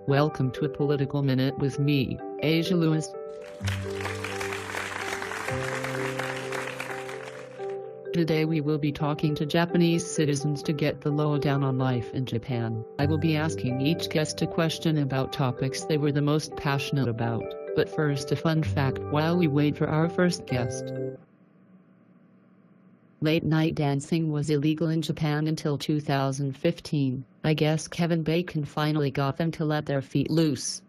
Welcome to a Political Minute with me, Asia Lewis. Today we will be talking to Japanese citizens to get the lowdown on life in Japan. I will be asking each guest a question about topics they were the most passionate about. But first, a fun fact while we wait for our first guest. Late-night dancing was illegal in Japan until 2015. I guess Kevin Bacon finally got them to let their feet loose.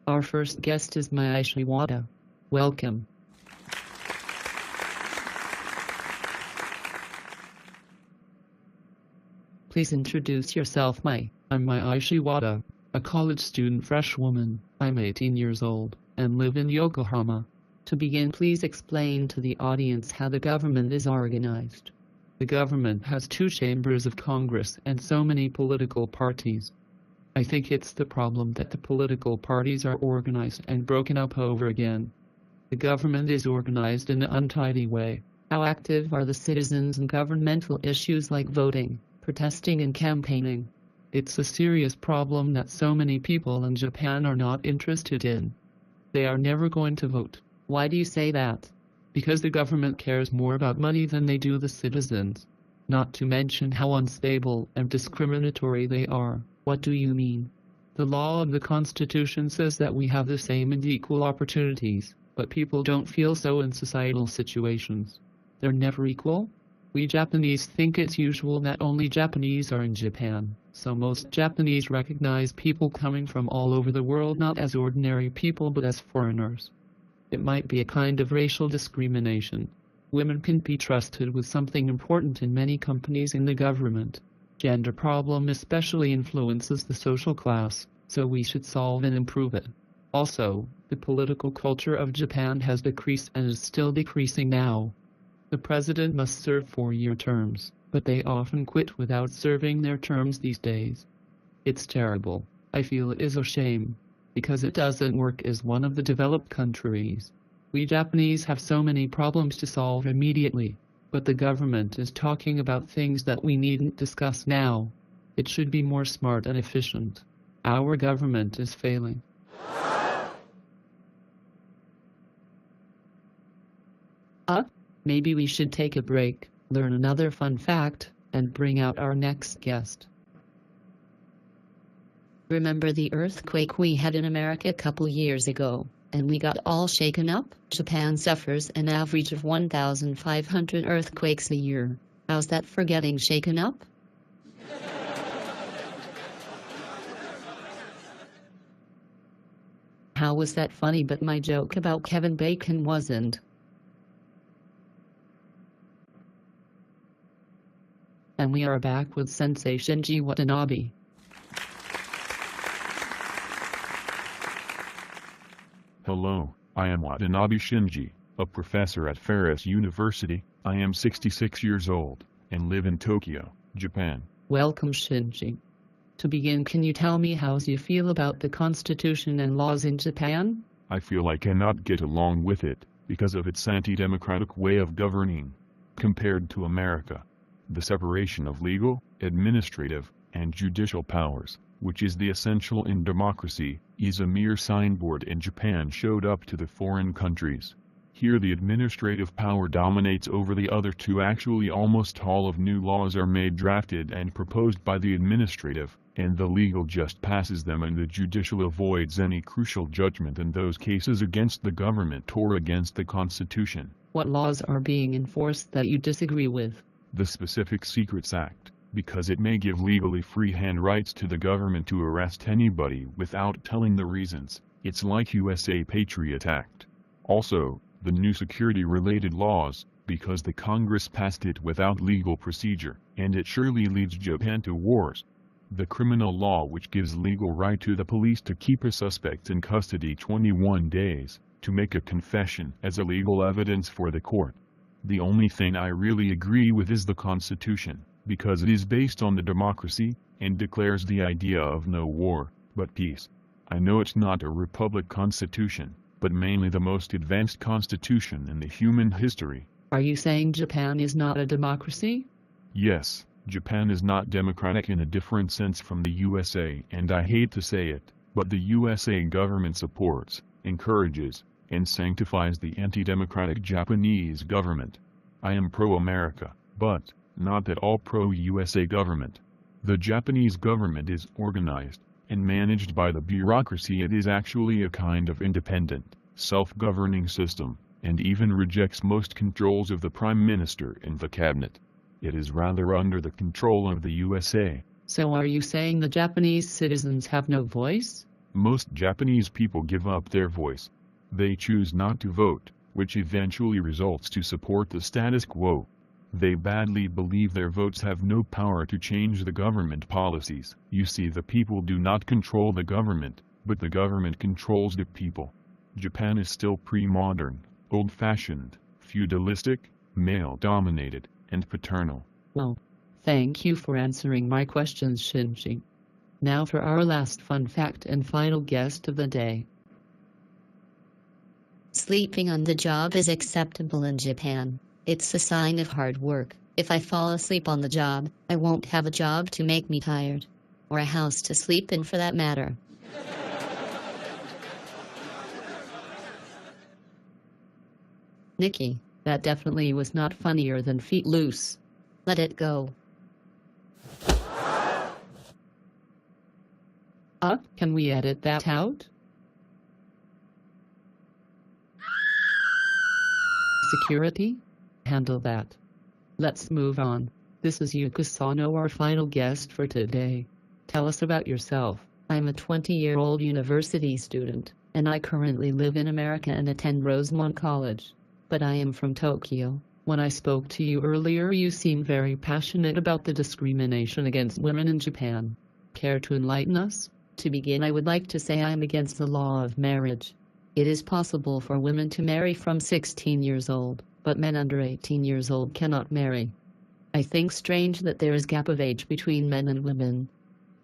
Our first guest is Maishi Wada. Welcome. Please introduce yourself, Mai. I'm Maishi Wada, a college student fresh woman. I'm 18 years old and live in Yokohama. To begin, please explain to the audience how the government is organized. The government has 2 chambers of Congress and so many political parties. I think it's the problem that the political parties are organized and broken up over again. The government is organized in an untidy way. How active are the citizens in governmental issues like voting, protesting, and campaigning? It's a serious problem that so many people in Japan are not interested in. They are never going to vote. Why do you say that? Because the government cares more about money than they do the citizens. Not to mention how unstable and discriminatory they are. What do you mean? The law of the Constitution says that we have the same and equal opportunities, but people don't feel so in societal situations. They're never equal. We Japanese think it's usual that only Japanese are in Japan, so most Japanese recognize people coming from all over the world not as ordinary people but as foreigners. It might be a kind of racial discrimination. Women can be trusted with something important in many companies in the government. Gender problem especially influences the social class, so we should solve and improve it. Also, the political culture of Japan has decreased and is still decreasing now. The president must serve 4-year terms, but they often quit without serving their terms these days. It's terrible. I feel it is a shame, because it doesn't work as one of the developed countries. We Japanese have so many problems to solve immediately, but the government is talking about things that we needn't discuss now. It should be more smart and efficient. Our government is failing. Maybe we should take a break, learn another fun fact, and bring out our next guest. Remember the earthquake we had in America a couple years ago, and we got all shaken up? Japan suffers an average of 1,500 earthquakes a year. How's that for getting shaken up? How was that funny? But my joke about Kevin Bacon wasn't. And we are back with Sensei Shinji Watanabe. Hello, I am Watanabe Shinji, a professor at Ferris University. I am 66 years old, and live in Tokyo, Japan. Welcome, Shinji. To begin, can you tell me how you feel about the constitution and laws in Japan? I feel I cannot get along with it, because of its anti-democratic way of governing. Compared to America, the separation of legal, administrative, and judicial powers, which is the essential in democracy, is a mere signboard in Japan showed up to the foreign countries. Here the administrative power dominates over the other 2. Actually almost all of new laws are made, drafted and proposed by the administrative, and the legal just passes them, and the judicial avoids any crucial judgment in those cases against the government or against the Constitution. What laws are being enforced that you disagree with? The Specific Secrets Act, because it may give legally free-hand rights to the government to arrest anybody without telling the reasons. It's like USA Patriot Act. Also, the new security-related laws, because the Congress passed it without legal procedure, and it surely leads Japan to wars. The criminal law, which gives legal right to the police to keep a suspect in custody 21 days, to make a confession as a legal evidence for the court. The only thing I really agree with is the Constitution, because it is based on the democracy, and declares the idea of no war, but peace. I know it's not a republic constitution, but mainly the most advanced constitution in the human history. Are you saying Japan is not a democracy? Yes, Japan is not democratic in a different sense from the USA, and I hate to say it, but the USA government supports, encourages, and sanctifies the anti-democratic Japanese government. I am pro-America, but not at all pro-USA government. The Japanese government is organized and managed by the bureaucracy. It is actually a kind of independent, self-governing system, and even rejects most controls of the Prime Minister and the cabinet. It is rather under the control of the USA. So are you saying the Japanese citizens have no voice? Most Japanese people give up their voice. They choose not to vote, which eventually results to support the status quo. They badly believe their votes have no power to change the government policies. You see, the people do not control the government, but the government controls the people. Japan is still pre-modern, old-fashioned, feudalistic, male-dominated, and paternal. Well, thank you for answering my questions, Shinji. Now for our last fun fact and final guest of the day. Sleeping on the job is acceptable in Japan. It's a sign of hard work. If I fall asleep on the job, I won't have a job to make me tired. Or a house to sleep in for that matter. Nikki, that definitely was not funnier than Feet Loose. Let it go. Can we edit that out? Security? Handle that. Let's move on. This is Yuka Sano, our final guest for today. Tell us about yourself. I'm a 20-year-old university student, and I currently live in America and attend Rosemont College. But I am from Tokyo. When I spoke to you earlier, you seemed very passionate about the discrimination against women in Japan. Care to enlighten us? To begin, I would like to say I am against the law of marriage. It is possible for women to marry from 16 years old, but men under 18 years old cannot marry. I think strange that there is gap of age between men and women.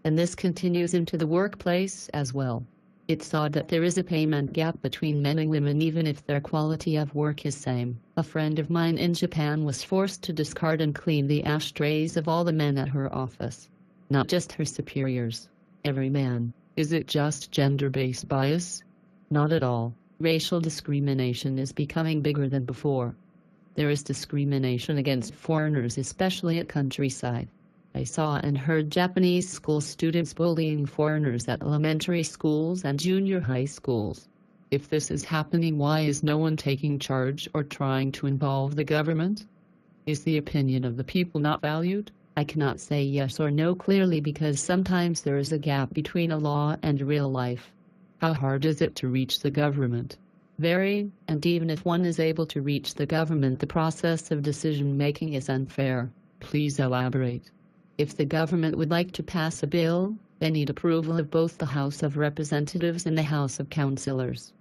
And this continues into the workplace as well. It's odd that there is a payment gap between men and women even if their quality of work is same. A friend of mine in Japan was forced to discard and clean the ashtrays of all the men at her office. Not just her superiors. Every man. Is it just gender-based bias? Not at all. Racial discrimination is becoming bigger than before. There is discrimination against foreigners, especially at countryside. I saw and heard Japanese school students bullying foreigners at elementary schools and junior high schools. If this is happening, why is no one taking charge or trying to involve the government? Is the opinion of the people not valued? I cannot say yes or no clearly because sometimes there is a gap between a law and real life. How hard is it to reach the government? Very, and even if one is able to reach the government, the process of decision-making is unfair. Please elaborate. If the government would like to pass a bill, they need approval of both the House of Representatives and the House of Councilors.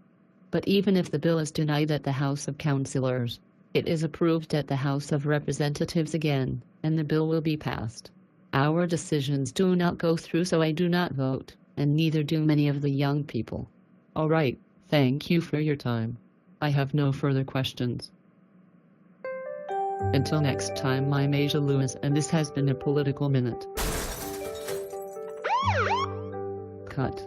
But even if the bill is denied at the House of Councilors, it is approved at the House of Representatives again, and the bill will be passed. Our decisions do not go through, so I do not vote, and neither do many of the young people. All right, thank you for your time. I have no further questions. Until next time, I'm Asia Lewis, and this has been a Political Minute. Cut.